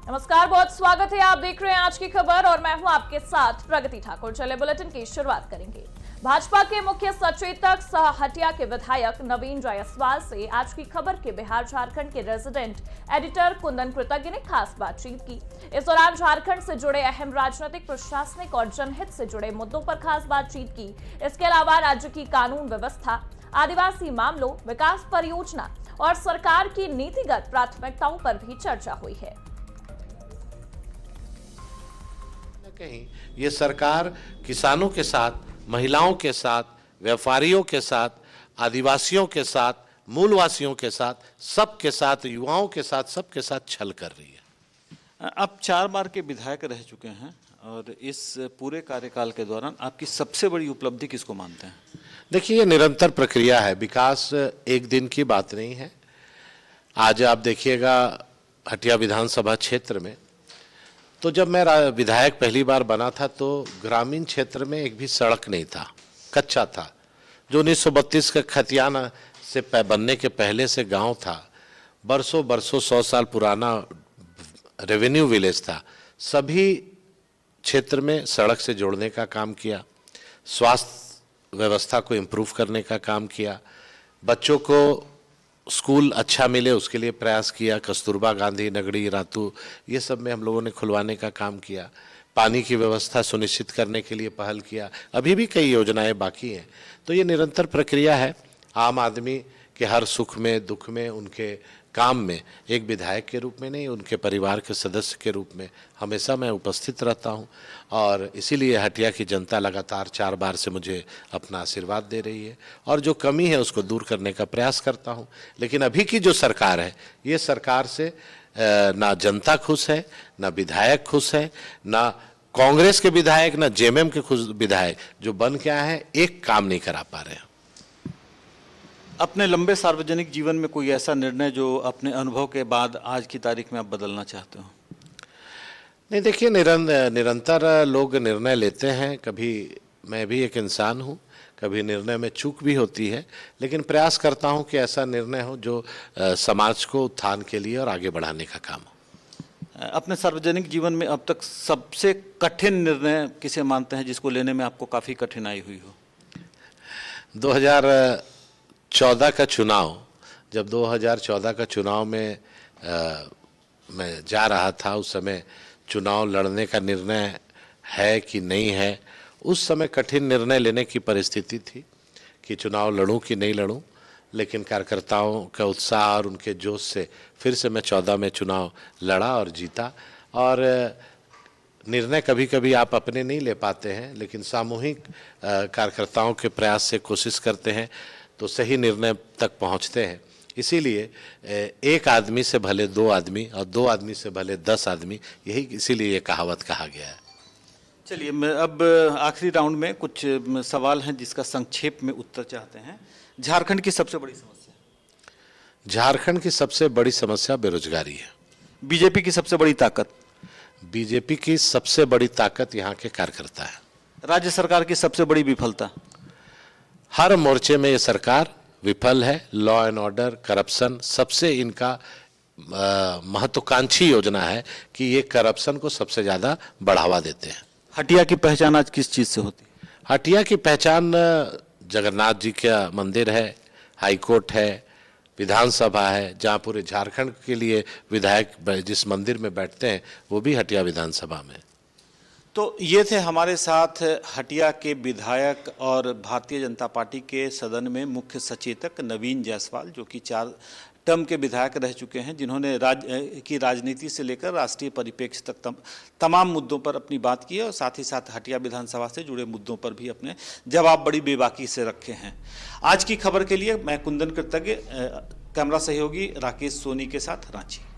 नमस्कार, बहुत स्वागत है। आप देख रहे हैं आज की खबर और मैं हूं आपके साथ प्रगति ठाकुर। चले बुलेटिन की शुरुआत करेंगे। भाजपा के मुख्य सचेतक सह हटिया के विधायक नवीन जायसवाल से आज की खबर के बिहार झारखंड के रेजिडेंट एडिटर कुंदन कृतज्ञ ने खास बातचीत की। इस दौरान झारखंड से जुड़े अहम राजनीतिक, प्रशासनिक और जनहित से जुड़े मुद्दों पर खास बातचीत की। इसके अलावा राज्य की कानून व्यवस्था, आदिवासी मामलों, विकास परियोजना और सरकार की नीतिगत प्राथमिकताओं पर भी चर्चा हुई है। कहीं ये सरकार किसानों के साथ, महिलाओं के साथ, व्यापारियों के साथ, आदिवासियों के साथ, मूलवासियों के साथ, सबके साथ, युवाओं के साथ, सबके साथ छल कर रही है। आप 4 बार के विधायक रह चुके हैं और इस पूरे कार्यकाल के दौरान आपकी सबसे बड़ी उपलब्धि किसको मानते हैं? देखिए, ये निरंतर प्रक्रिया है, विकास एक दिन की बात नहीं है। आज आप देखिएगा हटिया विधानसभा क्षेत्र में, तो जब मैं विधायक पहली बार बना था तो ग्रामीण क्षेत्र में एक भी सड़क नहीं था, कच्चा था। जो 1932 का खतियाना से बनने के पहले से गांव था, बरसों बरसों 100 साल पुराना रेवेन्यू विलेज था। सभी क्षेत्र में सड़क से जोड़ने का काम किया, स्वास्थ्य व्यवस्था को इम्प्रूव करने का काम किया, बच्चों को स्कूल अच्छा मिले उसके लिए प्रयास किया। कस्तूरबा गांधी नगरी रातू ये सब में हम लोगों ने खुलवाने का काम किया। पानी की व्यवस्था सुनिश्चित करने के लिए पहल किया। अभी भी कई योजनाएं बाकी हैं। तो ये निरंतर प्रक्रिया है। आम आदमी के हर सुख में, दुख में, उनके काम में एक विधायक के रूप में नहीं, उनके परिवार के सदस्य के रूप में हमेशा मैं उपस्थित रहता हूं और इसीलिए हटिया की जनता लगातार 4 बार से मुझे अपना आशीर्वाद दे रही है और जो कमी है उसको दूर करने का प्रयास करता हूं। लेकिन अभी की जो सरकार है, ये सरकार से ना जनता खुश है, ना विधायक खुश है, ना कांग्रेस के विधायक, ना जेएमएम के खुश विधायक जो बन के आए हैं, एक काम नहीं करा पा रहे हैं। अपने लंबे सार्वजनिक जीवन में कोई ऐसा निर्णय जो अपने अनुभव के बाद आज की तारीख में आप बदलना चाहते हो? नहीं, देखिए, निरंतर लोग निर्णय लेते हैं। कभी मैं भी एक इंसान हूं, कभी निर्णय में चूक भी होती है, लेकिन प्रयास करता हूं कि ऐसा निर्णय हो जो समाज को उत्थान के लिए और आगे बढ़ाने का काम हो। अपने सार्वजनिक जीवन में अब तक सबसे कठिन निर्णय किसे मानते हैं जिसको लेने में आपको काफ़ी कठिनाई हुई हो? 2014 का चुनाव, जब 2014 का चुनाव में मैं जा रहा था, उस समय चुनाव लड़ने का निर्णय है कि नहीं है, उस समय कठिन निर्णय लेने की परिस्थिति थी कि चुनाव लड़ूं कि नहीं लड़ूं। लेकिन कार्यकर्ताओं का उत्साह और उनके जोश से फिर से मैं 14 में चुनाव लड़ा और जीता। और निर्णय कभी कभी आप अपने नहीं ले पाते हैं, लेकिन सामूहिक कार्यकर्ताओं के प्रयास से कोशिश करते हैं तो सही निर्णय तक पहुंचते हैं। इसीलिए एक आदमी से भले 2 आदमी और 2 आदमी से भले 10 आदमी, यही इसीलिए ये कहावत कहा गया है। चलिए, मैं अब आखिरी राउंड में कुछ सवाल हैं जिसका संक्षेप में उत्तर चाहते हैं। झारखंड की सबसे बड़ी समस्या? झारखंड की सबसे बड़ी समस्या बेरोजगारी है। बीजेपी की सबसे बड़ी ताकत? बीजेपी की सबसे बड़ी ताकत यहाँ के कार्यकर्ता है। राज्य सरकार की सबसे बड़ी विफलता? हर मोर्चे में ये सरकार विफल है। लॉ एंड ऑर्डर, करप्शन, सबसे इनका महत्वाकांक्षी योजना है कि ये करप्शन को सबसे ज़्यादा बढ़ावा देते हैं। हटिया की पहचान आज किस चीज़ से होती है? हटिया की पहचान जगन्नाथ जी का मंदिर है, हाई कोर्ट है, विधानसभा है, जहाँ पूरे झारखंड के लिए विधायक जिस मंदिर में बैठते हैं वो भी हटिया विधानसभा में। तो ये थे हमारे साथ हटिया के विधायक और भारतीय जनता पार्टी के सदन में मुख्य सचेतक नवीन जायसवाल, जो कि 4 टर्म के विधायक रह चुके हैं, जिन्होंने राजनीति से लेकर राष्ट्रीय परिप्रेक्ष्य तक तमाम मुद्दों पर अपनी बात की है और साथ ही साथ हटिया विधानसभा से जुड़े मुद्दों पर भी अपने जवाब बड़ी बेबाकी से रखे हैं। आज की खबर के लिए मैं कुंदन कृतज्ञ, कैमरा सहयोगी राकेश सोनी के साथ, रांची।